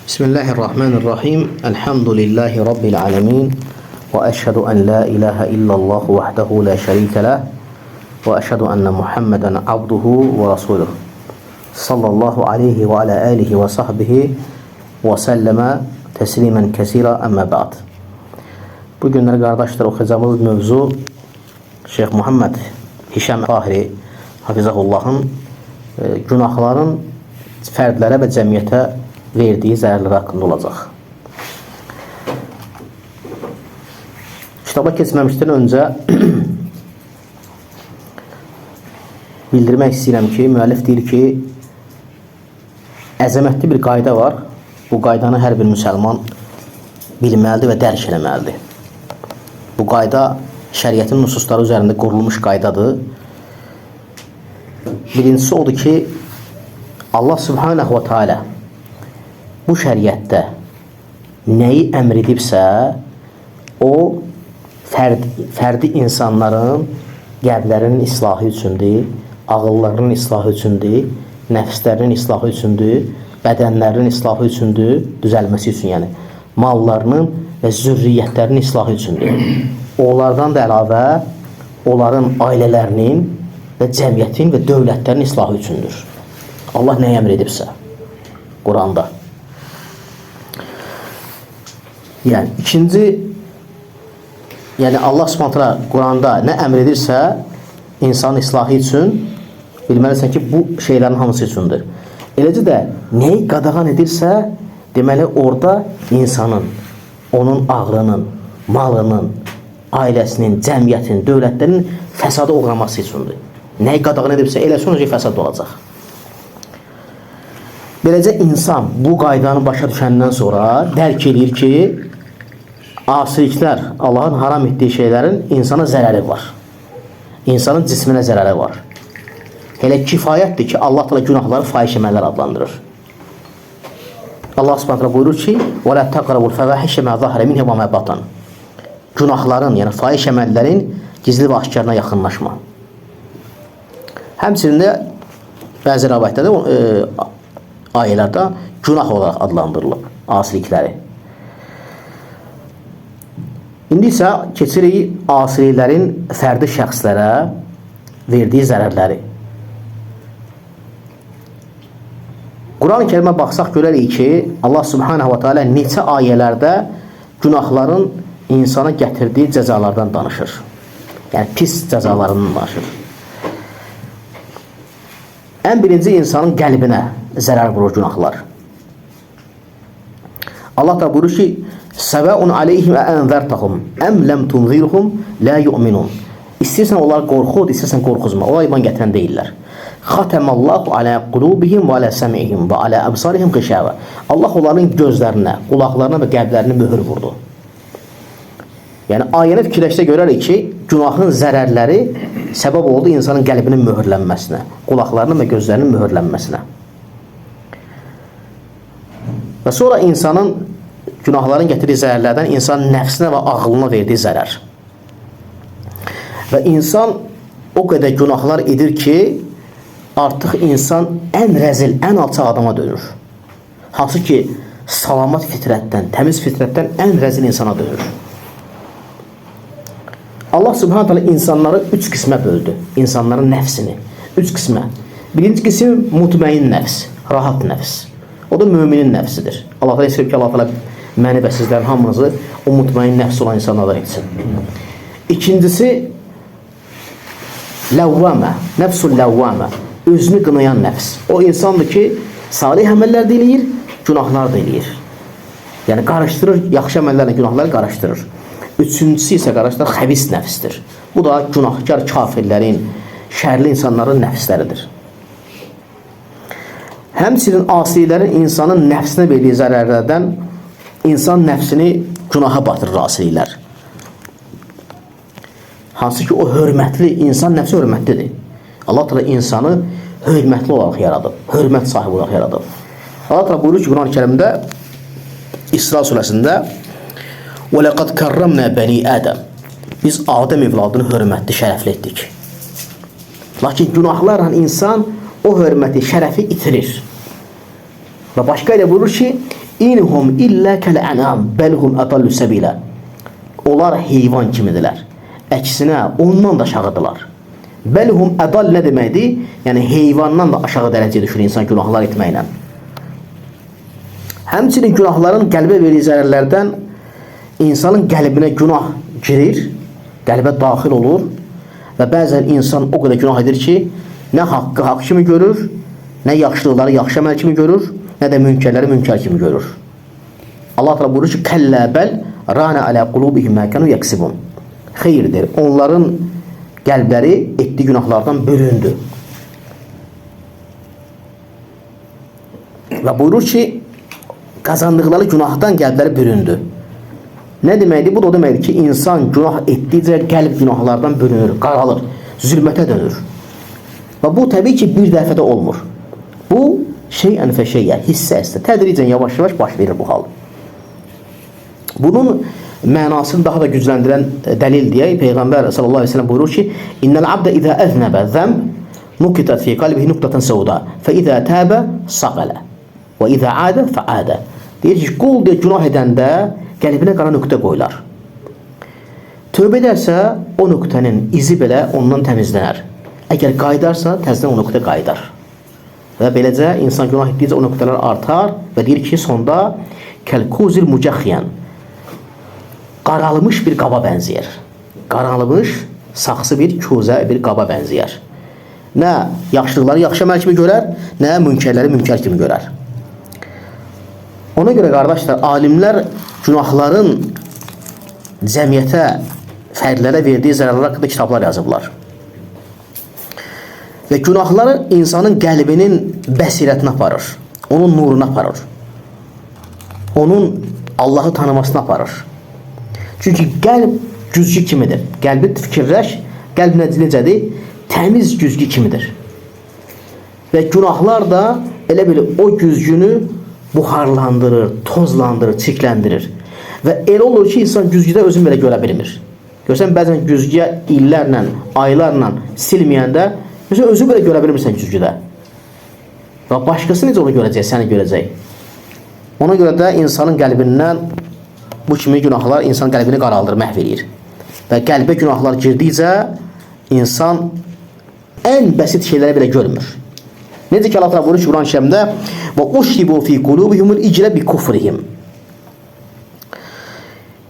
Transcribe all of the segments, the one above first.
Bismillahirrahmanirrahim. Elhamdülillahi Rabbil alemin. Ve eşhedü en la ilahe illallah vahdehu la şerike leh. Ve eşhedü enne Muhammeden abduhu ve resuluh. Sallallahu aleyhi ve ala alihi ve sahbihi ve selleme teslimen kesira emme ba'd. Bu günler kardeşler okuyacağımız mevzu Şeyh Muhammed Hişam Fahri Hafizahullah'ın günahların fərdlərə və cəmiyyətə verdiyi zərərlər haqqında olacaq. Kitaba keçməmişdən öncə bildirmək istəyirəm ki, müəllif deyir ki, əzəmətli bir qayda var. Bu qaydanı hər bir müsəlman bilməlidir və dərk eləməlidir. Bu qayda şəriətin nususları üzərində qurulmuş qaydadır. Birincisi odur ki, Allah Subhanahu wa Taala bu şəriətdə nəyi əmr edibsə, o fərdi insanların qəlblərinin islahı üçündür, ağıllarının islahı üçündür, nəfslərinin islahı üçündür, bədənlərinin islahı üçündür, düzəlməsi üçün, yəni mallarının və zürriyyətlərinin islahı üçündür. Onlardan da əlavə onların ailələrinin və cəmiyyətin və dövlətlərin islahı üçündür. Allah nəyi əmr edibsə Quranda. Yəni ikinci, yəni Allah Subhanahu taala Quranda nə əmr edirsə insanın islahı üçün bilməlisən ki, bu şeylərin hamısı üçündür. Eləcə də nəyi qadağan edirsə, deməli orada insanın, onun ağlının, malının, ailəsinin, cəmiyyətin, dövlətlərin fəsada uğraması üçündür. Nəyi qadağan edirsə elə sonra fəsad olacaq. Beləcə insan bu qaydanı başa düşəndən sonra dərk edir ki, asiliklər, Allahın haram etdiyi şeylərin insana zərəri var. İnsanın cisminə zərəri var. Elə kifayətdir ki, Allah təala günahları fahiş əməllər adlandırır. Allah Subhanahu taala buyurur ki: "Və la taqrabul fawahişə ma zahara minha və ma batan." Günahların, yəni fahiş əməllərin gizli və aşkarına yaxınlaşma. Həmçinin də bəzi rivayətlərdə ayələrdə günah olaraq adlandırılıb asilikləri. İndi isə keçirik asiliklərin fərdi şəxslərə verdiyi zərərləri. Quran-ı Kərimə baxsaq görərik ki, Allah Subhanahu wa Taala neçə ayələrdə günahların insana gətirdiyi cəzalardan danışır. Yəni pis cəzalarından danışır. Ən birinci insanın qəlbinə zərər vurur günahlar. Allah da buyurur ki: "Səvəun aleyhim ənzərtəhum əm ləm tunzirhum la yu'minun." İstəyirsən onlar qorxud, istəyirsən qorxuzma. Onlar iman gətirən deyirlər. Xatamallahu ala qulubihim və ala səm'ihim və ala absarihim qişəvə. Allah onların gözlərinə, qulaqlarına və qəlblərinə möhür vurdu. Yəni ayəni fikirləşsə görərik ki, günahın zərərləri səbəb oldu insanın qəlbinin möhürlənməsinə, qulaqlarının və gözlərinin möhürlənməsinə. Və sonra insanın günahların gətirdiyi zərərlərdən insanın nəfsinə və ağlına verdiyi zərər. Və insan o qədər günahlar edir ki, artıq insan ən rəzil, ən alçaq adama dönür. Hansı ki, salamat fitrətdən, təmiz fitrətdən ən rəzil insana dönür. Allah Subhanahu taala insanları 3 qismə böldü. İnsanların nəfsini 3 qismə. Birinci qism mutmain nəfs, rahat nəfs. O da müminin nəfsidir. Allah təala istəyir ki, Allah təala məni və sizlərin hamınızı o mutmain nəfs olan insanlardan etsin. İkincisi ləvvamə, nəfsul ləvvamə, özünü qınayan nəfs. O insandır ki, salih əməllər də eləyir, günahlar da eləyir. Yəni qarışdırır, yaxşı əməllərlə günahları qarışdırır. Üçüncüsü isə qardaşlar xəbis nəfsdir. Bu da günahkar kafirlərin, şərli insanların nəfsləridir. Həmçinin asiliklərin insanın nəfsinə verdiyi zərərlərdən insan nəfsini günaha batırır asiliklər. Hansı ki o hörmətli, insan nəfsi hörmətlidir. Allah təala insanı hörmətli olaraq yaradıb, hörmət sahibi olaraq yaradıb. Allah təala buyurur ki, Quran-ı Kərimdə İsra surəsində: وَلَقَدْ كَرَّمْنَا بَنِي آدَمْ. Biz Adəm evladını hörmətli, şərəfli etdik. Lakin günahlarla insan o hörməti, şərəfi itirir. Və başqa ilə buyurur ki, İnhum illə kəl-ənam bəlhum ədallu səbilə. Onlar heyvan kimidirlər. Əksinə ondan da aşağıdırlar. Bəlhum ədal nə deməkdir? Yəni heyvandan da aşağı dərəcəyə düşür insan günahlar etməklə. Həmçinin günahların qəlbə verdiyi zərərlərdən insanın qəlbinə günah girir, qəlbə daxil olur və bəzən insan o qədər günah edir ki, nə haqqı haqq kimi görür, nə yaxşılıqları yaxşı əməl kimi görür, nə də münkərləri münkər kimi görür. Allah təala buyurur ki, "Kəllə bəl rana alə qulubihim mə kanu yaksibun." Xeyirdir, onların qəlbləri etdiyi günahlardan bölündü. Və buyurur ki, qazandıqları günahdan qəlbləri bölündü. Nə deməkdir? Bu da o deməkdir ki, insan günah etdikcə qəlb günahlardan bölünür, qaralır, zülmətə dönür. Və bu təbii ki, bir dəfədə olmur. Bu şeyən fə şeyə, hissə-hissə, tədricən yavaş-yavaş baş verir bu hal. Bunun mənasını daha da gücləndirən dəlil deyək. Peyğəmbər sallallahu əleyhi və səlləm buyurur ki: "İnnel abdə izə əznəbə zəmb nukitat fi qalbihi nuqtatan sauda, fe izə təbə saqala, və izə adə fəadə." Deyir ki, qul deyə günah edəndə qəlbinə qara nöqtə qoyular. Tövbə edərsə, o nöqtənin izi belə ondan təmizlənər. Əgər qayıdarsa, təzədən o nöqtə qayıdar. Və beləcə insan günah etdikcə o nöqtələr artar və deyir ki, sonda kəlkuzil mücəxiyən, qaralmış bir qaba bənzəyər. Qaralmış, saxsı bir kuzə, bir qaba bənzəyər. Nə yaxşılıqları yaxşı əməl kimi görər, nə münkərləri münkər kimi görər. Ona görə qardaşlar, alimlər günahların cəmiyyətə, fərdlərə verdiyi zərərlər haqqında kitablar yazıblar. Və günahları insanın qəlbinin bəsirətinə aparır, onun nuruna aparır, onun Allahı tanımasına aparır. Çünki qəlb güzgü kimidir. Qəlbi fikirləş, qəlb necədir? Təmiz güzgü kimidir. Və günahlar da elə belə o güzgünü buxarlandırır, tozlandırır, çirkləndirir. Və elə olur ki, insan güzgüdə özünü belə görə bilmir. Görsən, bəzən güzgüyə illərlə, aylarla silməyəndə özü belə görə bilmirsən güzgüdə. Və başqası necə onu görəcək, səni görəcək. Ona görə də insanın qəlbindən bu kimi günahlar insan qəlbini qaraldır, məhv edir. Və qəlbə günahlar girdikcə insan ən bəsit şeyləri belə görmür. Necə ki Allah təala buyurur ki, Quran-ı Kərimdə: "Və uşribu fi qulubihimul iclə bi kufrihim."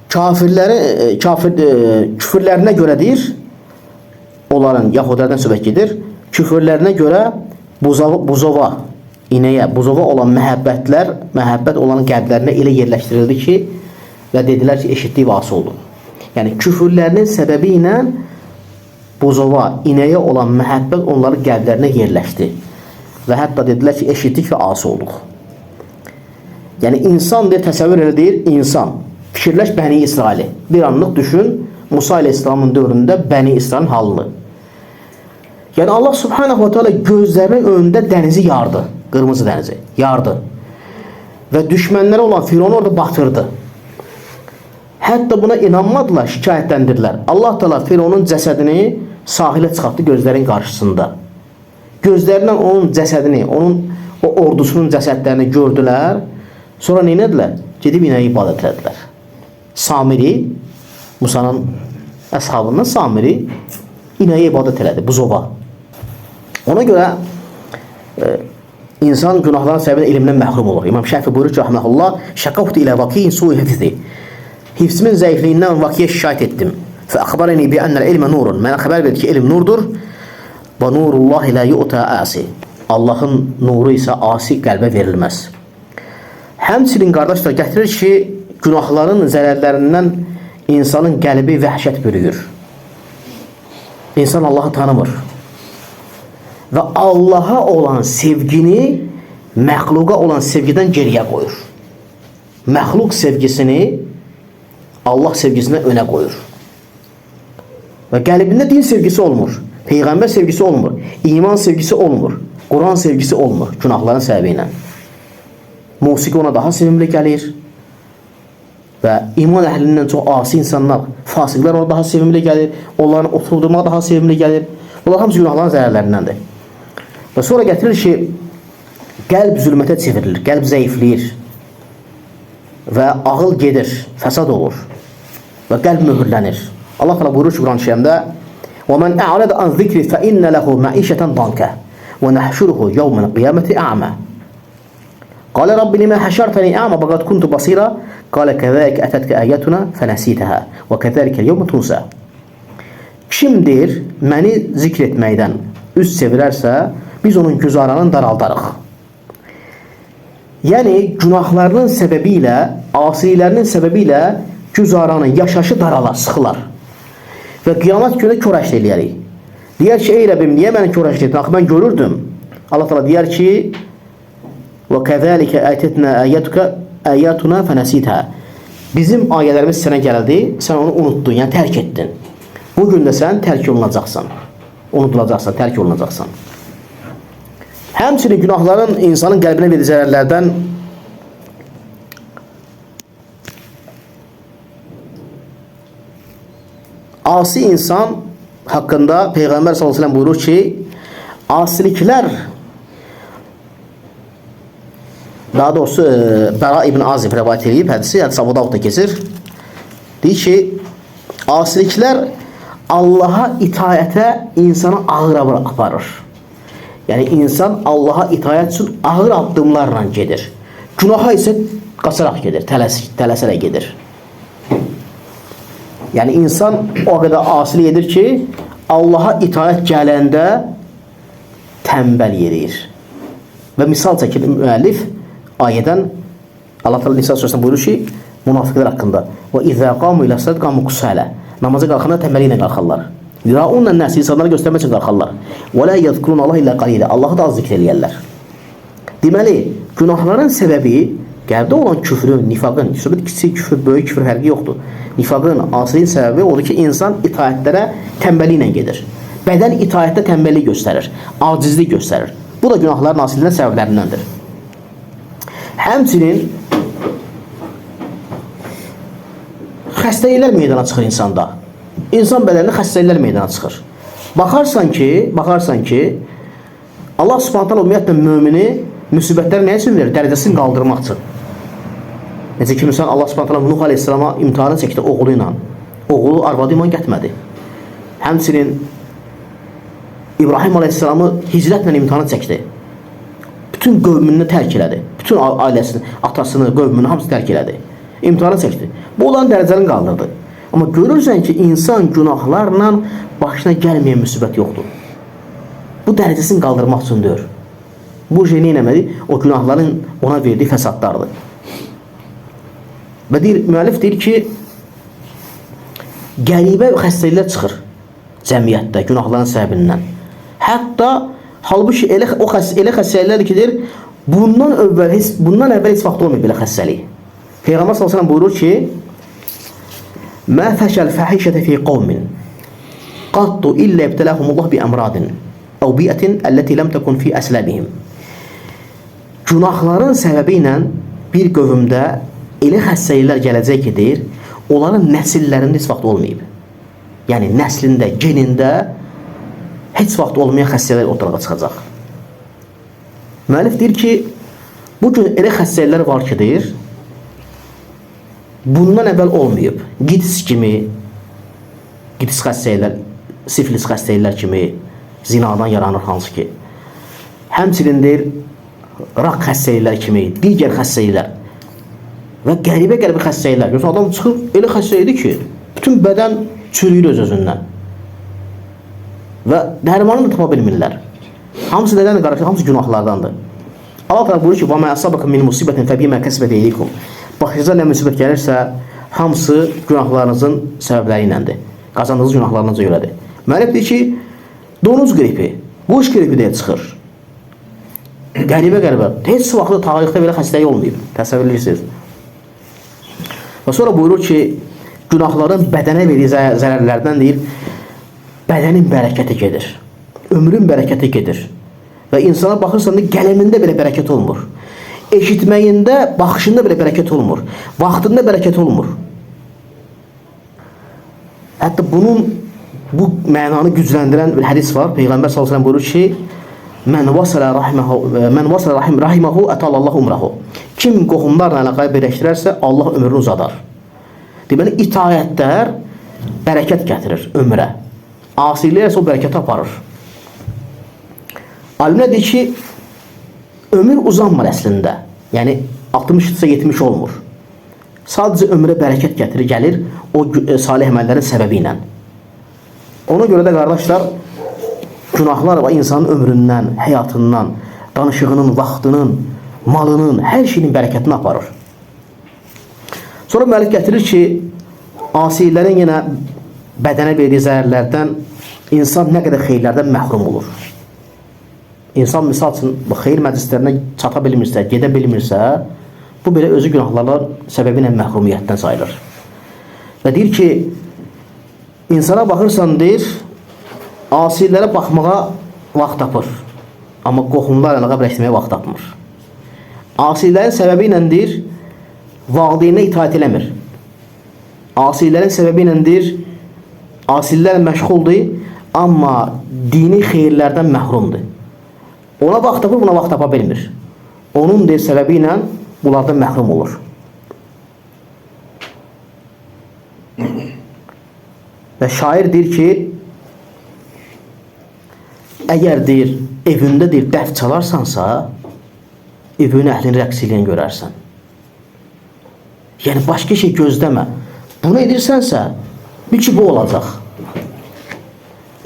Küfürlərinə görə deyir, onların Yahudilərdən söhbət gedir, küfürlərinə görə buzova, inəyə, buzova olan məhəbbət olan qəlblərinə elə yerləşdirildi ki, və dedilər ki, eşitdiyi vası oldu. Yəni, küfürlərinin səbəbi ilə buzova, inəyə olan məhəbbət onların qəlblərinə yerləşdi. Və hətta dedilər ki, eşitdik və ası olduq. Yəni, insan deyir, təsəvvür edir, insan. Fikirləş Bəni İsraili. Bir anlıq düşün, Musa ilə İslamın dövründə Bəni İsrailin halını. Yəni, Allah subhanahu wa ta'ala gözlərinin önündə dənizi yardı. Qırmızı dənizi yardı. Və düşmənləri olan Firavunu orada batırdı. Hətta buna inanmadılar, şikayətləndirdilər. Allah təala Firavunun cəsədini sahilə çıxartdı gözlərin qarşısında. Gözlərindən onun cəsədini, onun o ordusunun cəsədlərini gördülər. Sonra nə etdilər? Gedib inəyə ibadət etdilər. Samiri, Musanın əshabından Samiri inəyə ibadət elədi, buzova. Ona görə insan günahların səbəbindən elmdən məhrum olur. İmam Şəfi buyurur ki, rahməhullah, şəqavtu ilə vakiyin suyu hifzi. Hifzimin zəifliyindən vakiyə şikayət etdim. Fə əxbarəni bi ənəl ilmə nurun. Mənə xəbər verdi ki, elm nurdur. Və nurullahi lə yu'ta asi. Allahın nuru isə asi qəlbə verilməz. Həmçinin qardaşlar gətirir ki, günahların zərərlərindən insanın qəlbi vəhşət bürüyür. İnsan Allahı tanımır. Və Allaha olan sevgini məxluqa olan sevgidən geriyə qoyur. Məxluq sevgisini Allah sevgisinə önə qoyur. Və qəlbində din sevgisi olmur, Peyğəmbər sevgisi olmur, iman sevgisi olmur, Quran sevgisi olmur günahların səbəbi ilə. Musiqi ona daha sevimli gəlir və iman əhlindən çox asi insanlar, fasiqlər ona daha sevimli gəlir, onların oturdurmaq daha sevimli gəlir. Bunlar hamısı günahların zərərlərindəndir. Və sonra gətirir ki, qəlb zülmətə çevrilir, qəlb zəifləyir. və ağıl gedir, fəsad olur və qəlb möhürlənir. Allah təala buyurur ki, Quran-ı Kərimdə: "Və men a'rada an zikri fe inne lehu ma'işeten danka ve nahşuruhu yevmel kıyameti a'ma." Qala Rabbi lima haşartani a'ma ve qad kuntu basira. Qala kezalike atatka ayatuna fenasitaha ve kezalike yevme tunsa. Kim deyir, məni zikr etməkdən üz çevirərsə, biz onun güzaranını daraldarıq. Yəni, günahlarının səbəbilə, asiliklərinin səbəbilə güzaranın yaşaşı daralar, sıxılar. Və qiyamət günü körəşd eləyərik. Deyər ki, ey Rəbbim, niyə məni körəşd etdin? Axı, mən görürdüm. Allah təala deyər ki, وَكَذَلِكَ آتَتْنَا آيَاتُنَا فَنَسِيتَهَا. Bizim ayələrimiz sənə gəldi, sən onu unuttun, yəni tərk etdin. Bugün də sən tərk olunacaqsan. Unudulacaqsan, tərk olunacaqsan. Həmçinin günahların insanın qəlbinə verdiyi zərərlərdən asi insan haqqında Peyğəmbər sallallahu əleyhi və səlləm buyurur ki, asiliklər, daha doğrusu Bəra ibn Azib rivayet edib hədisi, hədis Abu Davudda keçir. Deyir ki, asiliklər Allaha itaətə insanı ağır aparır. Yəni insan Allaha itaət üçün ağır addımlarla gedir. Günaha isə qaçaraq gedir, tələsərək gedir. Yəni insan o qədər asilik edir ki, Allaha itaət gələndə tənbəl yeriyir. Və misal çəkir müəllif ayədən, Allah təala Nisa surəsində buyurur ki, münafiqlər haqqında: "Və izə qamu ilə sadqa muqsala." Namaza qalxanda tənbəli ilə qalxarlar. Yuraunna nas, insanlara göstərmək üçün qalxarlar. Və la yezkurun Allah illə qalila. Allahı da az zikr eləyərlər. Deməli, günahların səbəbi qəlbdə olan küfrün, nifaqın, kiçik küfür, böyük küfür fərqi yoxdur. Nifaqın, asiliyin səbəbi odur ki, insan itaətlərə tənbəli ilə gedir. Bədən itaətdə tənbəllik göstərir, acizlik göstərir. Bu da günahların asilinin səbəblərindəndir. Həmçinin xəstəliklər meydana çıxır insanda. İnsan bədənində xəstəliklər meydana çıxır. Baxarsan ki, Allah Subhanahu taala ümumiyyətlə mömini müsibətləri nə üçün verir? Dərəcəsini qaldırmaq üçün. Necə ki, məsələn, Allah Subhanahu taala Nuh əleyhissalama imtahanı çəkdi oğlu ilə. Oğlu arvadı iman gətirmədi. Həmçinin İbrahim əleyhissalamı hicrətlə imtahanı çəkdi. Bütün qövmünü tərk elədi. Bütün ailəsini, atasını, qövmünü hamısı tərk elədi. İmtahanı çəkdi. Bu olan dərəcəni qaldırdı. Amma görürsən ki, insan günahlarla başına gəlməyən müsibət yoxdur. Bu dərəcəsini qaldırmaq üçün deyir. Bu şey nə eləməli? O günahların ona verdiyi fəsadlardır. Və müəllif deyir ki, qəribə xəstəliklər çıxır cəmiyyətdə günahların səbəbindən. Hətta halbuki elə xəstəliklərdir ki, deyir, bundan əvvəl heç vaxt olmayıb belə xəstəlik. Peyğəmbər sallallahu əleyhi və səlləm buyurur ki, "Mə fəşəl fəhişətə fi qavmin qattu illə ibtələhumullah bi əmradin əv biətin əlləti ləm təkun fi əsləbihim." Günahların səbəbi ilə bir qövmdə elə xəstəliklər gələcək ki, deyir, onların nəsillərində heç vaxt olmayıb. Yəni nəslində, genində heç vaxt olmayan xəstəliklər ortaya çıxacaq. Müəllif deyir ki, bu gün elə xəstəliklər var ki, deyir, bundan əvvəl olmayıb. Gidis xəstəliklər, sifilis xəstəliklər kimi zinadan yaranır hansı ki. Həmçinin deyir, rak xəstəliklər kimi, digər xəstəliklər və qəribə xəstəliklər. Görürsən, adam çıxıb elə xəstəlikdir ki, bütün bədən çürüyür öz-özündən və dərmanını da tapa bilmirlər. Hamısı nədəndir qardaşlar? Hamısı günahlardandır. Allah təala buyurur ki: "Və mə əsabaka min musibətin fəbimə kəsbət eydikum." Başınıza nə müsibət gəlirsə, hamısı günahlarınızın səbəbləri iləndir. Qazandığınız günahlarınıza görədir. Müəllif deyir ki, donuz qripi, quş qripi deyə çıxır. Qəribə. Heç vaxtda tarixdə belə xəstəlik olmayıb. Təsəvvür edirsiniz. Və sonra buyurur ki, günahların bədənə verdiyi zərərlərdən deyir, bədənin bərəkəti gedir, ömrün bərəkəti gedir və insana baxırsan da qələmində belə bərəkət olmur, eşitməyində, baxışında belə bərəkət olmur, vaxtında bərəkət olmur. Hətta bu mənanı gücləndirən bir hədis var. Peyğəmbər sallallahu əleyhi və səlləm buyurur ki, Mən vasala rahimahu ətalallahu umrahu. Kim qohumlarla əlaqə birləşdirərsə, Allah ömrünü uzadar. Deməli, itaətlər bərəkət gətirir ömrə. Asiliklər isə o bərəkət aparır. Alimlər deyir ki, ömür uzanmır əslində. Yəni, 60-sə 70 olmur. Sadəcə ömrə bərəkət gətirir, gəlir o salih əməllərin səbəbi ilə. Ona görə də qardaşlar, günahlar və insanın ömründən, həyatından, danışığının, vaxtının, malının, hər şeyin bərəkətini aparır. Sonra müəllif gətirir ki, asilərin yenə bədənə verdiyi zərərlərdən insan nə qədər xeyirlərdən məhrum olur. İnsan misal üçün xeyir məclislərinə çata bilmirsə, gedə bilmirsə, bu belə özü günahlarla səbəbi ilə məhrumiyyətdən sayılır. Və deyir ki, insana baxırsan, deyir, asilərə baxmağa vaxt tapır. Amma qohumlarla birləşdirməyə vaxt tapmır. Asilərin səbəbi ilə deyir, valideynə itaat eləmir. Asilərin səbəbi ilə deyir, asilər məşğuldur, amma dini xeyirlərdən məhrumdur. Ona vaxt tapır, buna vaxt tapa bilmir. Onun deyir, səbəbi ilə bunlardan məhrum olur. Və şair deyir ki, əgər deyir, evində deyir, dəf çalarsansa, evini əhlini rəqs eləyən görərsən. Yəni, başqa şey gözləmə. Bunu edirsənsə, bil ki, bu olacaq.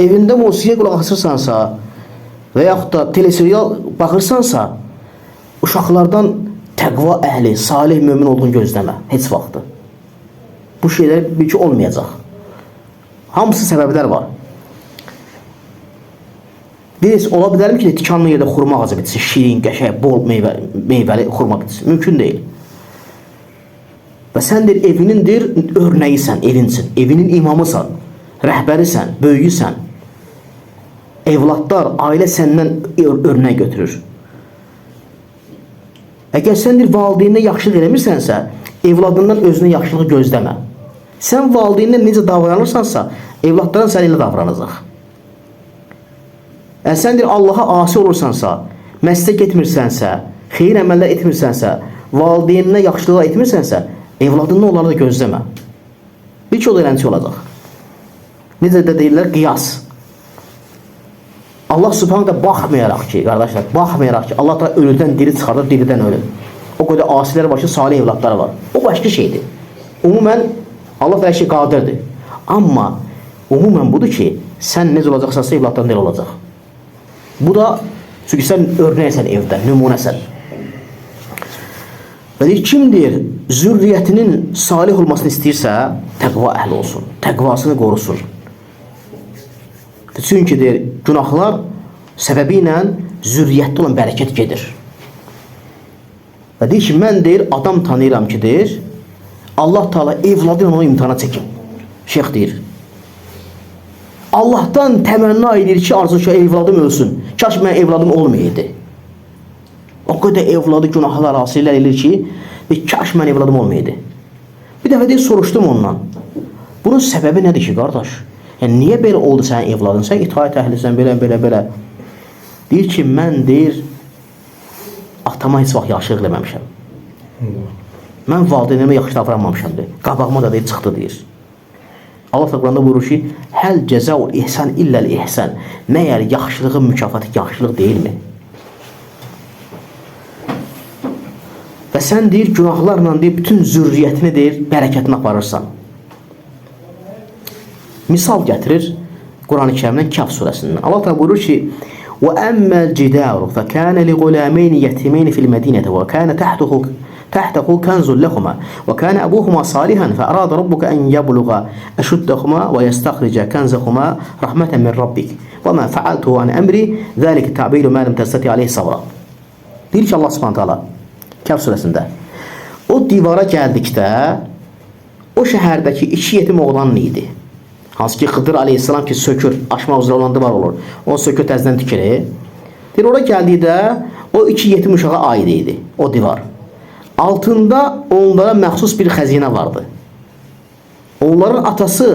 Evində musiqiyə qulaq asırsansa və yaxud da teleserial baxırsansa, uşaqlardan təqva əhli, salih mömin olduğunu gözləmə, heç vaxtı. Bu şeylər bil ki, olmayacaq. Hamısı səbəblər var. Birisi, ola bilərmi ki, tikanlı yerdə xurma ağacı bitsin, şirin, qəşəng, bol meyvəli xurma bitsin. Mümkün deyil. Və səndir, evinindir, örnəyisən, evinsin, evinin imamısan, rəhbərisən, böyüyüsən. Evlatlar, ailə səndən örnək götürür. Əgər səndir, valideyninə yaxşılıq eləmirsənsə, evladından özünə yaxşılığı gözləmə. Sən valideyninə necə davranırsansa, evlatların səninlə davranacaq. Əgər səndir, Allaha asi olursansa, məsələ getmirsənsə, xeyir əməllər etmirsənsə, valideyninə yaxşılığa etmirsənsə, evladından onları da gözləmə. Bir ki, o da eləncə olacaq. Necə də deyirlər, qiyas. Allah subhanə də baxmayaraq ki, qardaşlar, baxmayaraq ki, Allah da ölüdən diri çıxardır, diridən ölür. O qədər asilər var ki, salih evlatları var. O başqa şeydir. Umumən, Allah da hər şey qadirdir. Amma, umumən budur ki, sən necə olacaqsansa, evlatların necə olacaq. Bu da, çünki sən örnəksən evdə, nümunəsən. Və deyir, kim deyir, zürriyyətinin salih olmasını istəyirsə, təqva əhli olsun, təqvasını qorusun. Çünki deyir, günahlar səbəbi ilə zürriyyətdə olan bərəkət gedir. Və deyir ki, mən deyir, adam tanıyıram ki, deyir, Allah Teala evladı ilə onu imtihana çəkib. Şeyx deyir, Allahdan təmənna edir ki, arzu ki, evladım ölsün. Kaş mən evladım olmayaydı. O qədər evladı günahlar asilər edir ki, kaş mən evladım olmayaydı. Bir dəfə deyir, soruşdum ondan. Bunun səbəbi nədir ki, qardaş? Yəni, niyə belə oldu sənin evladın? Sən itaət əhlisən, belə. Deyir ki, mən deyir, atama heç vaxt yaxşılıq eləməmişəm. Mən valideynlərimə yaxşı davranmamışam, deyir. Qabağıma da deyir, çıxdı, deyir. Allah Quranda buyurur ki, həl cəzaul ihsan illəl ihsan. Məyər yaxşılığın mükafatı yaxşılıq deyilmi? Və sən deyir, günahlarla deyir, bütün zürriyyətini deyir, bərəkətini aparırsan. Misal gətirir Quran-ı Kərimdən Kəf surəsindən. Allah da buyurur ki, وَأَمَّا الْجِدَارُ فَكَانَ لِغُلَامَيْنِ يَتِيمَيْنِ فِي الْمَدِينَةِ وَكَانَ تحته كنز لهما وكان أبوهما صالحا فأراد ربك أن يبلغ أشدهما ويستخرج كنزهما رحمة من ربك وما فعلته عن أمري ذلك تعبير ما لم تستطع عليه صبرا. Deyir ki, Allah Subhanahu taala Kəf surəsində, o divara gəldikdə o şəhərdəki iki yetim oğlan idi. Hansı ki, Xıdır aleyhissalam ki, sökür, aşmaq üzrə olan divar olur. O sökür, təzdən tikirir. Deyir, ora gəldikdə o iki yetim uşağa aid idi, o divar. Altında onlara məxsus bir xəzinə vardı. Onların atası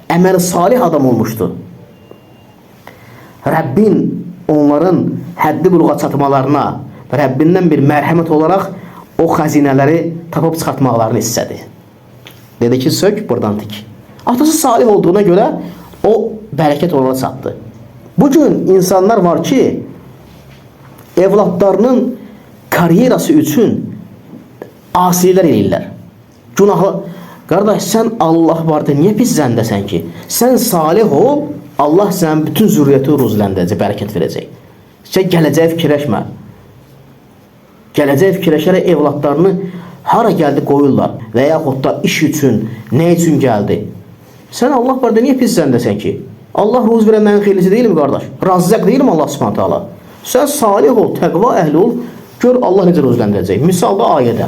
əməli salih adam olmuşdu. Rəbbin onların həddi buluğa çatmalarına Rəbbindən bir mərhəmət olaraq o xəzinələri tapıb çıxartmaqlarını istədi. Dedi ki, sök, buradan tik. Atası salih olduğuna görə o bərəkət onlara çatdı. Bugün insanlar var ki, evlatlarının karyerası üçün asiliklər eləyirlər. Günahlı. Qardaş, sən Allah vardı, niyə pis zəndəsən ki? Sən salih ol, Allah sənin bütün zürriyyəti ruzləndəcək, bərəkət verəcək. Sən gələcəyə fikirləşmə. Gələcəyə fikirləşərək evlatlarını hara gəldi qoyurlar və yaxud da iş üçün, nə üçün gəldi? Sən Allah vardı, niyə pis zəndəsən ki? Allah ruz verənlərin xeylisi deyilmi qardaş? Razzaq deyilmi Allah Subhanahu taala? Sən salih ol, təqva əhli ol, gör Allah necə ruzləndəcək. Misalda ayədə.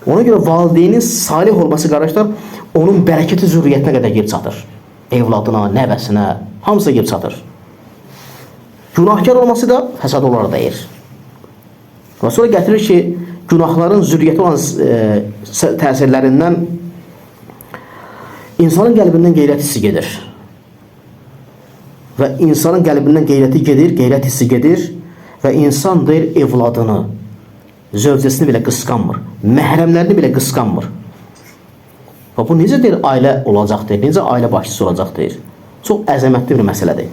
Ona görə valideynin salih olması qardaşlar, onun bərəkəti zürriyyətinə qədər gelib çatır. Evladına, nəvəsinə, hamısı gelib çatır. Günahkar olması da fəsad olaraq dəyir. Və sonra gətirir ki, günahların zürriyyəti olan təsirlərindən insanın qəlbindən qeyrət hissi gedir. Və insanın qəlbindən qeyrəti gedir, qeyrət hissi gedir və insan deyir evladını, zövcəsini belə qısqanmır, məhrəmlərini belə qısqanmır. Və bu necə deyir ailə olacaq deyir, necə ailə başçısı olacaq deyir. Çox əzəmətli bir məsələdir.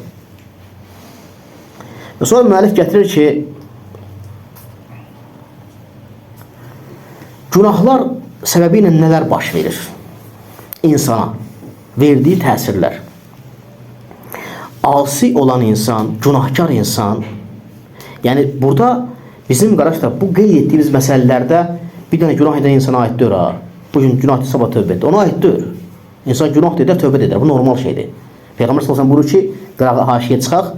Və sonra müəllif gətirir ki, günahlar səbəbi ilə nələr baş verir insana, verdiyi təsirlər. Asi olan insan, günahkar insan, yəni burada bizim qardaşlar bu qeyd etdiyimiz məsələlərdə bir dənə günah edən insana aid deyil ha. Bugün günah etdi, sabah tövbə etdi. Ona aid deyil. İnsan günah edər, tövbə edər. Bu normal şeydir. Peyğəmbər sallallahu əleyhi və səlləm buyurur ki, qırağa haşiyə çıxaq.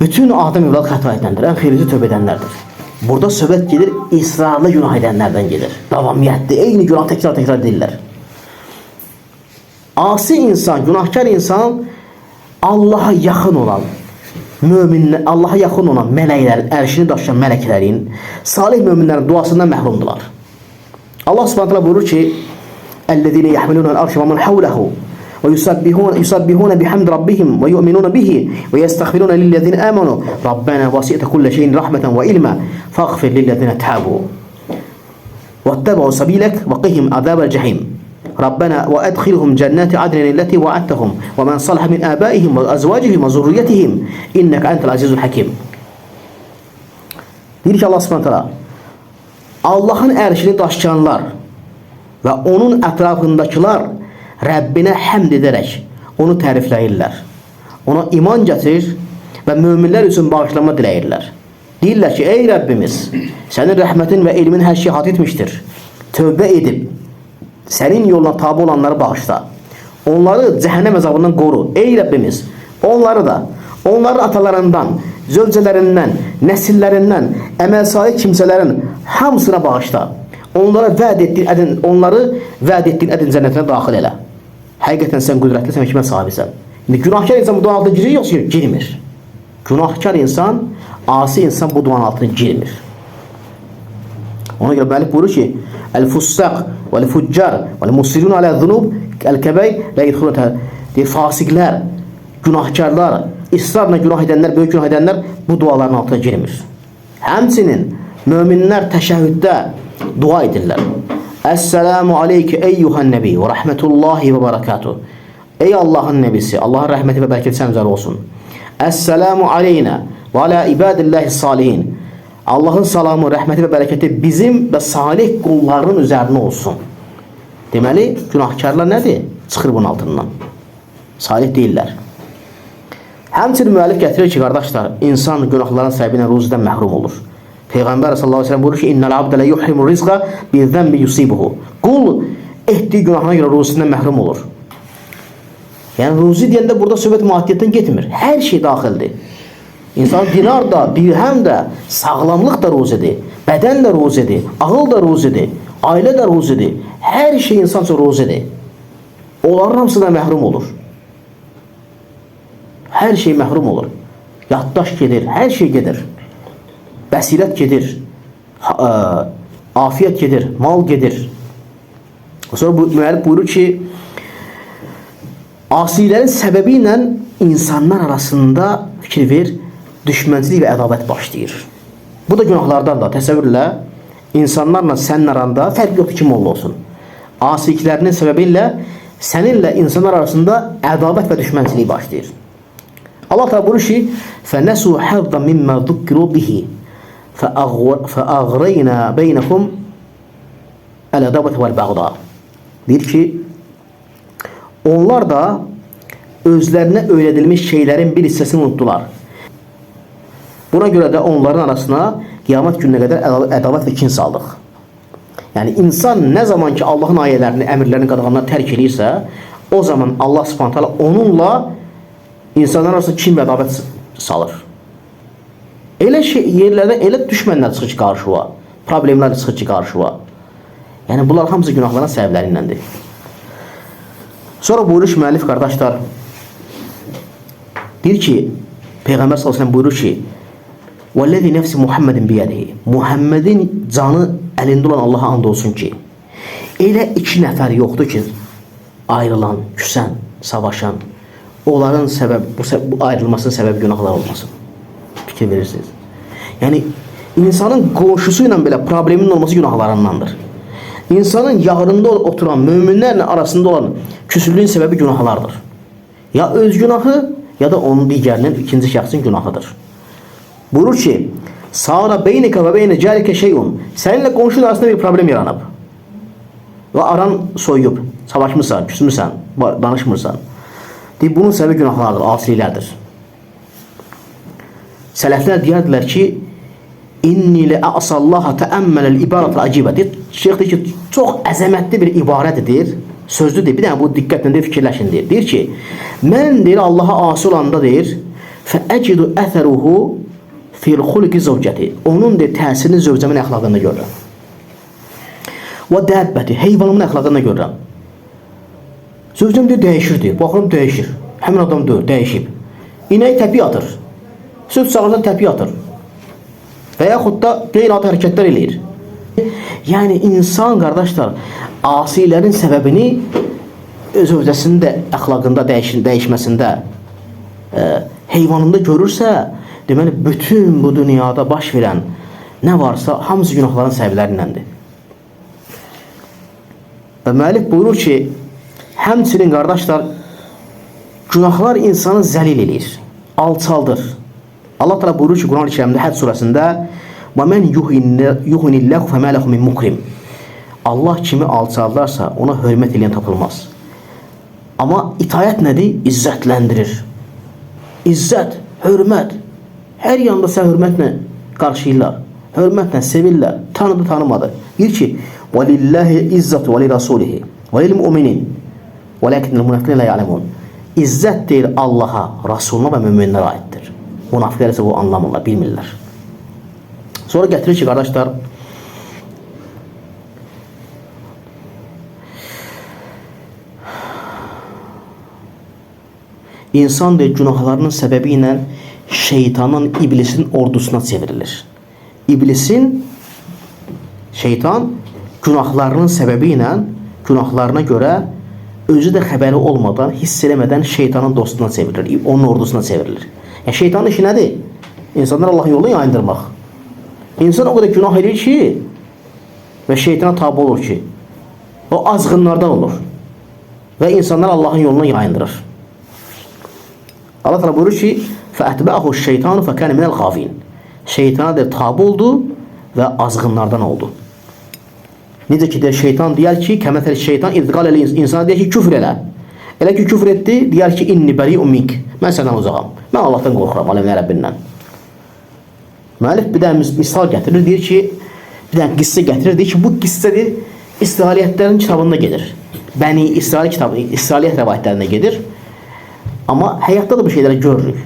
Bütün Adəm evladı xəta edəndir. Ən xeyirli tövbə edənlərdir. Burada söhbət gedir, israrlı günah edənlərdən gedir. Davamiyyətli, eyni günah təkrar deyirlər. Asi insan, günahkar insan Allaha yaxın olan möminlər, Allaha yaxın olan mələklərin, ərşini daşıyan mələklərin, salih möminlərin duasından məhrumdular. Allah Subhanahu taala buyurur ki: "Ellezine yahmiluna al-arşa ve men havlehu ve yusabbihuna bihamdi rabbihim ve yu'minuna bihi ve yastaghfiruna lillezine amanu rabbana vasi'ta kulli şeyin rahmeten ve ilma faghfir lillezine tabu wattabu sabilek ve qihim azabal cehim." ربنا وأدخلهم جنات عدن التي وعدتهم ومن صلح من آبائهم وأزواجهم وذريتهم إنك أنت العزيز الحكيم. Deyir ki Allah Subhanahu taala Allahın ərşini daşıyanlar və onun ətrafındakılar Rəbbinə həmd edərək onu tərifləyirlər. Ona iman gətirir və möminlər üçün bağışlanma diləyirlər. Deyirlər ki, ey Rəbbimiz, sənin rəhmətin və elmin hər şeyi hat etmişdir. Tövbə edib sənin yoluna tabi olanları bağışla. Onları cəhənnəm əzabından qoru. Ey Rəbbimiz, onları da, onların atalarından, zövcələrindən, nəsillərindən, əməl salih kimsələrin hamısına bağışla. Onları vəd etdiyin ədin cənnətinə daxil elə. Həqiqətən sən qüdrətlisən, hikmət sahibisən. İndi günahkar insan bu duanın altına girir, yoxsa girmir. Günahkar insan, asi insan bu duanın altına girmir. Ona görə müəllif buyurur ki, el-fussaq vel-fuccar vel-musirun alə zunub el-kəbəy la yedxuluna deyir, fasiqlər, günahkarlar, israrla günah edənlər, böyük günah edənlər bu duaların altına girmir. Həmçinin möminlər təşəhhüddə dua edirlər. Əssəlamu aleyke eyyuhan nəbi və rəhmətullahi və barakatuh. Ey Allahın nəbisi, Allahın rəhməti və bərəkəti sənin üzərə olsun. Əssəlamu aleynə və alə ibadillahi salihin. Allahın salamı, rəhməti və bərəkəti bizim və salih qulların üzərinə olsun. Deməli, günahkarlar nədir? Çıxır bunun altından. Salih deyirlər. Həmçinin müəllif gətirir ki, qardaşlar, insan günahların səbəbinə ruzidən məhrum olur. Peyğəmbər sallallahu əleyhi və səlləm buyurur ki, "İnnel abdə la yuhrimu rizqa bi-zənbi yusibuhu." Qul etdiyi günahına görə ruzisindən məhrum olur. Yəni ruzi deyəndə burada söhbət maddiyyətdən getmir. Hər şey daxildir. İnsan dinar da, dirhəm də, sağlamlıq da ruzidir, bədən də ruzidir, ağıl da ruzidir, ailə də ruzidir. Hər şey insan üçün ruzidir. Onların hamısından məhrum olur. Hər şey məhrum olur. Yaddaş gedir, hər şey gedir. Bəsirət gedir, afiyət gedir, mal gedir. Sonra müəllif buyurur ki, asilərin səbəbi ilə insanlar arasında fikir ver, düşmənçilik və ədavət başlayır. Bu da günahlardan da təsəvvürlə insanlarla sənin aranda fərq yoxdur kim olsun. Asiliklərinin səbəbilə səninlə insanlar arasında ədavət və düşmənçilik başlayır. Allah Teala buyurur ki: "Fənesu hazdan mimma zukkiru bihi fa'aghrayna beynehum el-adavata vel-bagda." Deyir ki, onlar da özlərinə öyrədilmiş şeylərin bir hissəsini unutdular. Buna görə də onların arasına qiyamət gününə qədər ədavət və kin saldıq. Yəni insan nə zaman ki Allahın ayələrini, əmrlərini, qadağanlarını tərk edirsə, o zaman Allah Subhanahu taala onunla insanlar arasında kin və ədavət salır. Elə yerlərdə elə düşmənlər çıxır ki qarşıya, problemlər çıxır ki qarşıya. Yəni bunlar hamısı günahların səbəblərindəndir. Sonra buyurur ki, müəllif qardaşlar, deyir ki, Peyğəmbər sallallahu əleyhi və səlləm buyurur ki: "Vəllazi nəfsi Muhammedin biyədihi." Muhammedin canı əlində olan Allaha and olsun ki, elə iki nəfər yoxdur ki, ayrılan, küsən, savaşan, onların bu ayrılmasının səbəbi günahlar olmasın. Fikir verirsiniz. Yəni insanın qonşusu ilə belə problemin olması günahlarındandır. İnsanın yarında oturan möminlərlə arasında olan küsürlüğün səbəbi günahlardır. Ya öz günahı, ya da onun digərinin, ikinci şəxsin günahıdır. Buyurur ki: "Sara beyneke ve beyne carike şeyun." Seninle komşunun arasında bir problem yaranıb. Ve aran soyuyub, savaşmırsan, küsmürsən, danışmırsan. Deyib, bunun səbəbi günahlardır, asiliklərdir. Sələflər deyərdilər ki: "İnni le'asallaha te'ammelel ibaretel acibə." Şeyx deyir ki, çox əzəmətli bir ibarədir, sözdür. Bir dənə bu diqqətlə də fikirləşin deyir. Deyir ki, mən deyir Allaha asi olanda deyir, "Fəəcidu əsəruhu fil xulqi zəvcəti." Onun deyir təsirini zövcəmin əxlaqında görürəm. Və dəbbəti, heyvanımın əxlaqında görürəm. Zövcəm deyir dəyişir deyir. Baxıram dəyişir. Həmin adam deyir, dəyişib. İnəyi təpi atır. Süt sağırsan təpi atır. Və yaxud da qeyri-adi hərəkətlər eləyir. Yəni insan qardaşlar asilərin səbəbini zövcəsində, əxlaqında dəyişməsində, heyvanında görürsə, deməli bütün bu dünyada baş verən nə varsa hamısı günahların səbəblərindəndir. Və müəllif buyurur ki, həmçinin qardaşlar günahlar insanı zəlil edir, alçaldır. Allah Teala buyurur ki, Quran-ı Kərimdə Həd surəsində: "Və men yuhinillahu fema lehu min mukrim." Allah kimi alçaldarsa ona hörmət edən tapılmaz. Amma itayət nədir? İzzətləndirir. İzzət, hörmət. Hər yanda sən hörmətlə qarşıyırlar. Hörmətlə sevirlər. Tanıdı, tanımadı. Deyir ki: "Velillahi izzatu ve li rasulihi ve lil mu'minin. Velakinnel munafiqun la ya'lemun." İzzət deyir Allaha, Rasuluna və möminlərə aiddir. Münafiqlər isə bu anlamırlar, bilmirlər. Sonra gətirir ki, qardaşlar, insan deyir günahlarının səbəbi ilə şeytanın, iblisin ordusuna çevrilir. Şeytan günahlarının səbəbi ilə, günahlarına görə özü də xəbəri olmadan, hiss eləmədən şeytanın dostuna çevrilir, onun ordusuna çevrilir. Yəni şeytanın işi nədir? İnsanlar Allahın yolunu yayındırmaq. İnsan o qədər günah edir ki və şeytana tabi olur ki, o azğınlardan olur və insanlar Allahın yolunu yayındırır. Allah Teala buyurur ki: "Fəətbə'ahu şeytanu fəkən minəl xafin." Şeytana da tabi oldu və azğınlardan oldu. Necə ki deyir, şeytan deyər ki, kəməthəl şeytan izqal elə insana deyər ki, küfr elə. Elə ki küfr etdi, deyər ki, "İnni bəri'un mink." Mən səndən uzağam. Mən Allahdan qorxuram, aləmin Rəbbindən. Müəllif bir dənə misal gətirir, deyir ki, bir dənə qissə gətirir, deyir ki, bu qissədir İsrailiyyətlərin kitabında gedir. Bəni İsrail kitabı, İsrailiyyət rəvayətlərində gedir. Amma həyatda da bu şeyləri görürük.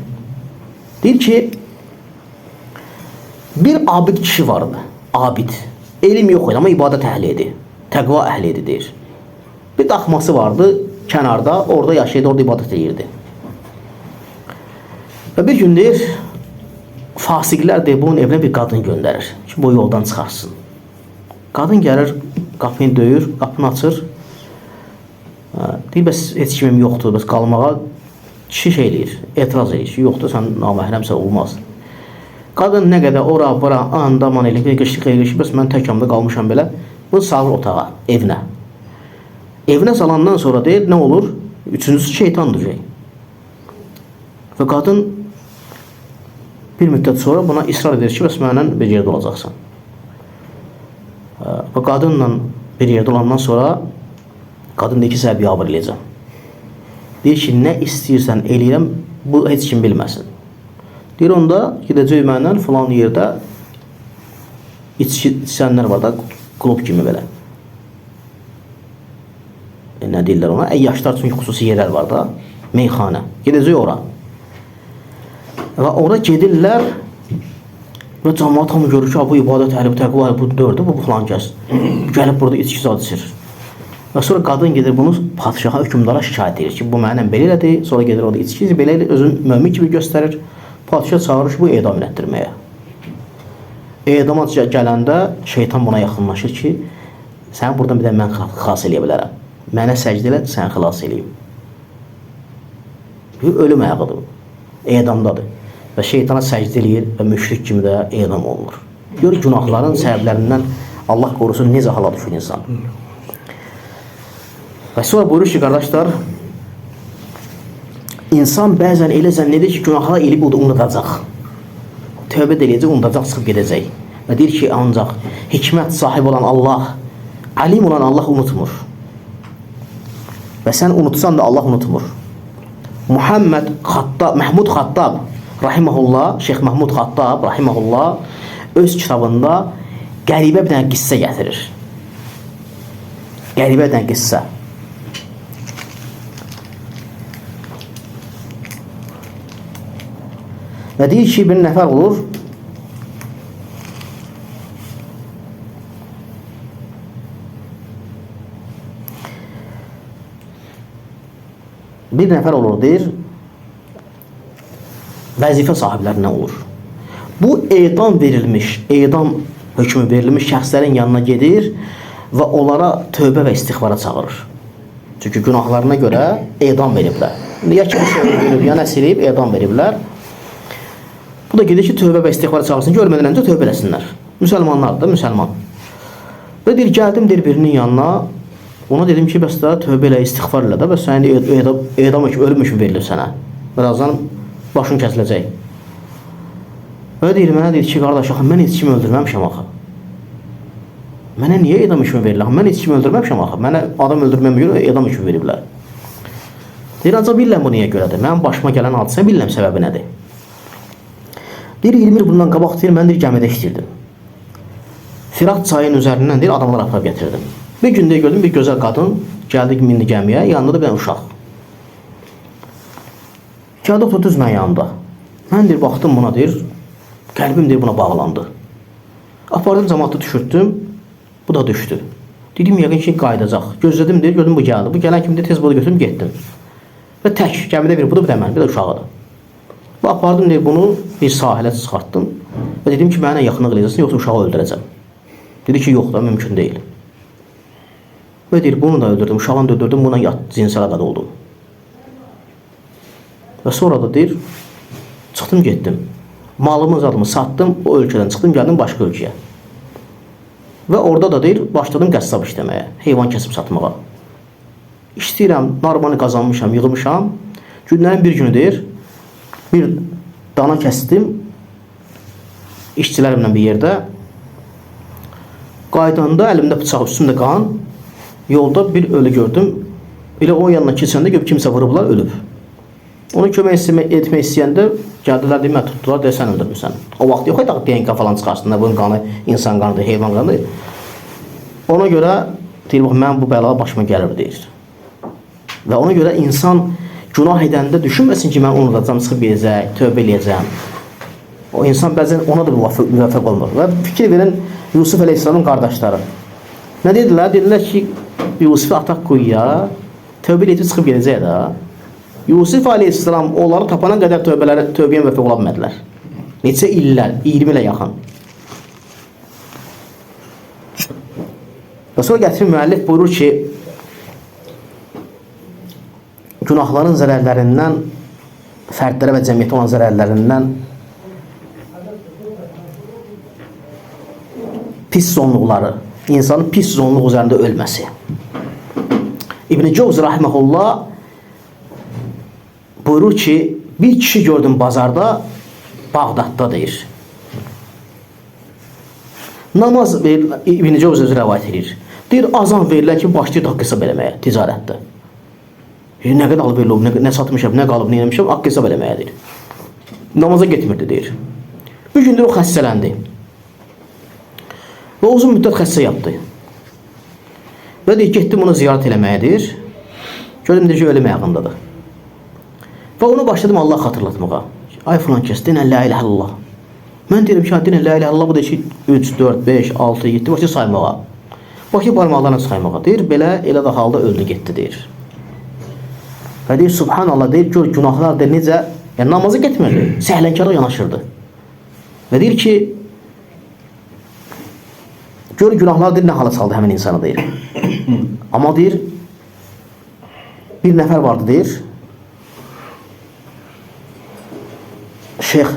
Deyir ki, bir abid kişi vardı. Abid. Elm yox idi, amma ibadət əhli idi. Təqva əhli idi, deyir. Bir daxması vardı, kənarda, orada yaşayırdı, orada ibadət edirdi. Və bir gün deyir, fasiqlər deyir, bunun evinə bir qadın göndərir ki, bu yoldan çıxarsın. Qadın gəlir, qapını döyür, qapını açır. Deyir, bəs heç kimim yoxdur, bəs qalmağa kişi şey eləyir, etiraz eləyir. Yoxdur, sən naməhrəmsə olmaz. Qadın nə qədər ora, bura, anda, man eləyir, qışıq, bəs mən təkamda qalmışam belə. Bu salır otağa, evinə. Evinə salandan sonra deyir, nə olur? Üçüncüsü şeytandır. Və qadın bir müddət sonra buna israr edir ki, bəs mənlə bir yerdə olacaqsan. Və qadınla bir yerdə olandan sonra qadın deyir ki, sənə biabır eləyəcəm. Deyir ki, nə istəyirsən eləyirəm, bu heç kim bilməsin. Deyir, onda gedəcək mənlə filan yerdə içənlər var da, klub kimi belə. Nə deyirlər ona? Yaşlar üçün xüsusi yerlər var da, meyxanə. Gedəcək ora. Və ora gedirlər və cəmaat hamı görür ki, bu ibadət əhli, bu təqva əhli, bu dördü, bu filan kəs. Gəlib burada içki zad içir. Və sonra qadın gedir bunu padişaha, hökümdara şikayət edir ki, bu mənimlə belə elədir. Sonra gedir orada içki, belə özün mömin kimi göstərir. Padişah çağırır bu edam etdirməyə. Edama gələndə şeytan buna yaxınlaşır ki, sən buradan bir də mən xilas eləyə bilərəm. Mənə səcdə elə, sən xilas eləyim. Bu ölüm ayağıdır. Edamdadır. Və şeytana səcdə eləyir və müşrik kimi də edam olunur. Gör, günahların səbəblərindən Allah qorusun necə hala düşür insan. Və sonra buyurur ki, qardaşlar, insan bəzən elə zənn edir ki, günahlar elib o da unutacaq. Tövbə eləyəcək, unutacaq, çıxıb gedəcək. Və deyir ki, ancaq hikmət sahibi olan Allah, alim olan Allah unutmur. Və sən unutsan da Allah unutmur. Mahmud Xattab rahimehullah, Şeyx Mahmud Xattab rahimehullah öz kitabında qəribə bir dənə qissə gətirir. Qəribə bir dənə qissə. Və deyir ki, bir nəfər olur, deyir, vəzifə sahiblərindən olur. Bu edam verilmiş, edam hökmü verilmiş şəxslərin yanına gedir və onlara tövbə və istiğfara çağırır. Çünki günahlarına görə edam veriblər. Ya kimsə öldürüb, ya nəsə eləyib, edam veriblər. Bu da gedir ki, tövbə və istiğfara çağırsın ki, ölmədən öncə tövbə eləsinlər. Müsəlmanlardır da, müsəlman. Və deyir, gəldim birinin yanına, ona dedim ki, bəs də tövbə elə, istiğfar elə də, bəs səni edam ölüm üçün verilir sənə. Birazdan başın kəsiləcək. Və deyir, mənə deyir ki, qardaş, mən heç kimi öldürməmişəm axı. Mənə niyə edam üçün verilir? Mən heç kimi öldürməmişəm axı. Mənə adam öldürməyəm görə edam üçün veriblər. Deyir, ancaq bilirəm bu niyə görədir. Mənim başıma gələn hadisə bilirəm səbəbi nədir. Deyir, 20 il bundan qabaq deyir, mən deyir, gəmidə işləyirdim. Firat çayın üzərindən deyir, adamlar aparıb gətirdim. Bir gün deyir, gördüm, bir gözəl qadın gəldi, mindi gəmiyə, yanında da bir uşaq. Gəldi, oturdu düz mənim yanımda. Mən deyir, baxdım buna deyir, qəlbim deyir, buna bağlandı. Apardım, cəmaatı düşürtdüm, bu da düşdü. Dedim, yəqin ki, qaydacaq. Gözlədim deyir, gördüm, bu gəldi. Bu gələn kimi deyir, tez bunu götürüm, getdim. Və tək, gəmidə bir budur, bir də mən, bir də uşağıdır. Və apardım deyir, bunu bir sahilə çıxartdım və dedim ki, mənə yaxınlıq eləyəcəksin, yoxsa uşağı öldürəcəm. Dedi ki, yox da, mümkün deyil. Və deyir, bunu da öldürdüm, uşağını da öldürdüm, buna cinsel əlaqədə oldum. Və sonra da deyir, çıxdım, getdim. Malımı, zadımı satdım, o ölkədən çıxdım, gəldim başqa ölkəyə. Və orada da deyir, başladım qəssab işləməyə, heyvan kəsib satmağa. İşləyirəm, normal qazanmışam, yığmışam. Günlərin bir günü deyir, bir dana kəsdim, işçilərimlə bir yerdə. Qaydanda əlimdə bıçaq, üstümdə qan, yolda bir ölü gördüm. Elə o yanına keçəndə görüb kimsə vurublar, ölüb. Onu kömək etmək istəyəndə gəldilər, deyir, mən tutdular, deyir, sən öldürmüsən. O vaxt yox, DNK falan çıxarsın, bunun qanı insan qanıdır, heyvan qanıdır. Ona görə deyir, bax, mən bu bəla başıma gəlir, deyir. Və ona görə insan günah edəndə düşünməsin ki, mən unutacam, çıxıb gedəcək, tövbə eləyəcəm. O insan bəzən ona da müvəffəq olmur. Və fikir verin, Yusuf Əleyhisselamın qardaşları. Nə dedilər? Dedilər ki, Yusufu ataq quyuya, tövbə eləyəcək, çıxıb gedəcək də. Yusuf Aleyhisselam onları tapana qədər tövbəyə müvəffəq ola bilmədilər. Neçə illər, 20 ilə yaxın. Və sonra gətirir müəllif buyurur ki, günahların zərərlərindən fərdlərə və cəmiyyətə olan zərərlərindən pis zonluqları, insanın pis zonluq üzərində ölməsi. İbn-i Cevzi rahimehullah buyurur ki, bir kişi gördüm bazarda, Bağdadda deyir. Namaz verilir, İbn-i Cevzi özü rəvayət edir. Deyir, azan verirlər ki, başlayır haqq hesab eləməyə, ticarətdə. Nə qədər alıb verilib, nə satmışam, nə qalıb, nə eləmişəm, haqq hesab eləməyə deyir. Namaza getmirdi deyir. Bir gündür o xəstələndi. Və uzun müddət xəstə yatdı. Və deyir, getdim onu ziyarət eləməyədir. Gördüm deyir ki, ölüm yaxındadır. Və onu başladım Allah xatırlatmağa. Ay filan kəs, dinən la ilahe illallah. Mən deyirəm ki, dinən la ilahe illallah, bu da ki, 3, 4, 5, 6, 7, başlayır saymağa. Başlayır barmaqlarına saymağa. Deyir, belə, elə də halda öldü, getdi, deyir. Və deyir, subhanallah, deyir, gör, günahlar deyir, necə, yəni namazı getmirdi, səhlənkara yanaşırdı. Və deyir ki, gör, günahlar deyir, nə hala saldı həmin insana, deyir. Amma deyir, bir nəfər vardı, deyir, Şeyx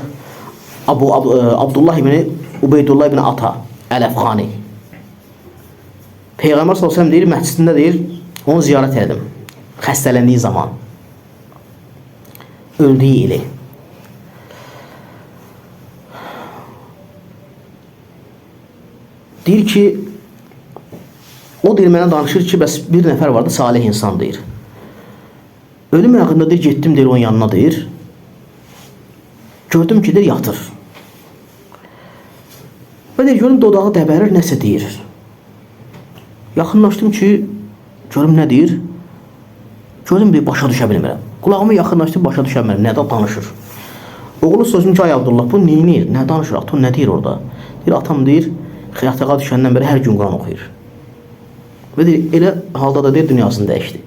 Abdullah ibn Ubeydullah ibn Ata Əl-Əfğani Peyğəmbər s.ə.v deyir, məscidində deyir, onu ziyarət edim xəstələndiyi zaman, öldüyü ili. Deyir ki, o deyir, mənə danışır ki, bəs bir nəfər vardı, salih insan deyir. Ölüm yaxında deyir, getdim deyir, onun yanına deyir. Gördüm ki, deyir, yatır. Və deyir, görüm, dodağı dəbərir, nəsə deyir. Yaxınlaşdım ki, görüm, nə deyir? Görüm, deyir, başa düşə bilmirəm. Qulağımı yaxınlaşdım, başa düşə bilmirəm, nədən danışır? Oğlu sözüm ki, ay Abdullah, bu neyinir? Nə danışır? Atam nə deyir orada? Deyir, atam deyir, yatağa düşəndən bəri hər gün Quran oxuyur. Və deyir, elə halda da deyir, dünyasını dəyişdi.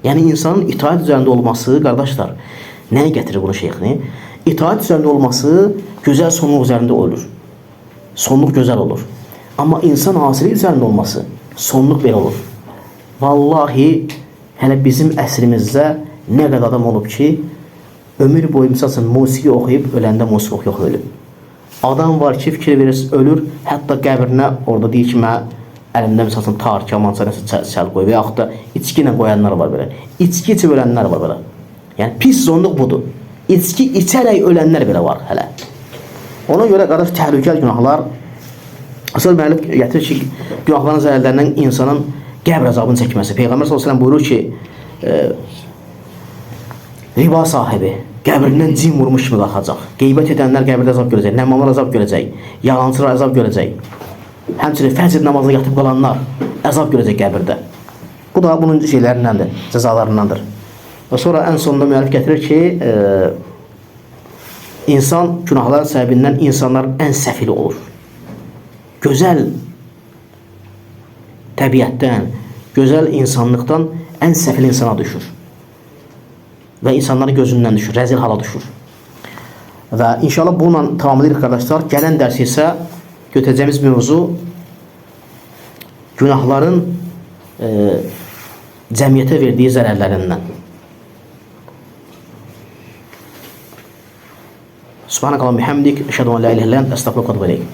Yəni, insanın itaat üzərində olması, qardaşlar, nəyə gətirir bunu şeyxini? İtaat üzərində olması gözəl sonluq üzərində olur. Sonluq gözəl olur. Amma insan asili üzərində olması sonluq belə olur. Vallahi, hələ bizim əsrimizdə nə qədər adam olub ki, ömür boyu misal musiqi oxuyub, öləndə musiqi oxuyub ölüb. Adam var ki, fikir verir, ölür, hətta qəbrinə orada deyir ki, mən əlimdə misal tar, kamança nəsə çəl qoy və yaxud da içki ilə qoyanlar var belə. İçki içib ölənlər var belə. Yəni, pis zonluq budur. İçki içərək ölənlər belə var hələ. Ona görə qardaş təhlükəli günahlar asıl müəllif gətirir ki, günahların zərərlərindən insanın qəbr əzabını çəkməsi. Peyğəmbər s.ə.v buyurur ki, riba sahibi qəbrindən cin vurmuş kimi qalxacaq. Qeybət edənlər qəbirdə əzab görəcək, nəmmamlar əzab görəcək, yalancılar əzab görəcək. Həmçinin fəcr namazına yatıb qalanlar əzab görəcək qəbirdə. Bu da bunun şeylərindəndir, cəzalarındandır. Və sonra ən sonunda müəllif gətirir ki, insan günahların səbəbindən insanların ən səfili olur. Gözəl təbiətdən, gözəl insanlıqdan ən səfil insana düşür. Və insanların gözündən düşür, rəzil hala düşür. Və inşallah bununla tamamlayırıq qardaşlar. Gələn dərs isə götürəcəyimiz mövzu günahların cəmiyyətə verdiyi zərərlərindən. Subhanakallahumma bihamdik, əşhədu an la ilaha illa ente, estağfiruka və etûbü ileyk.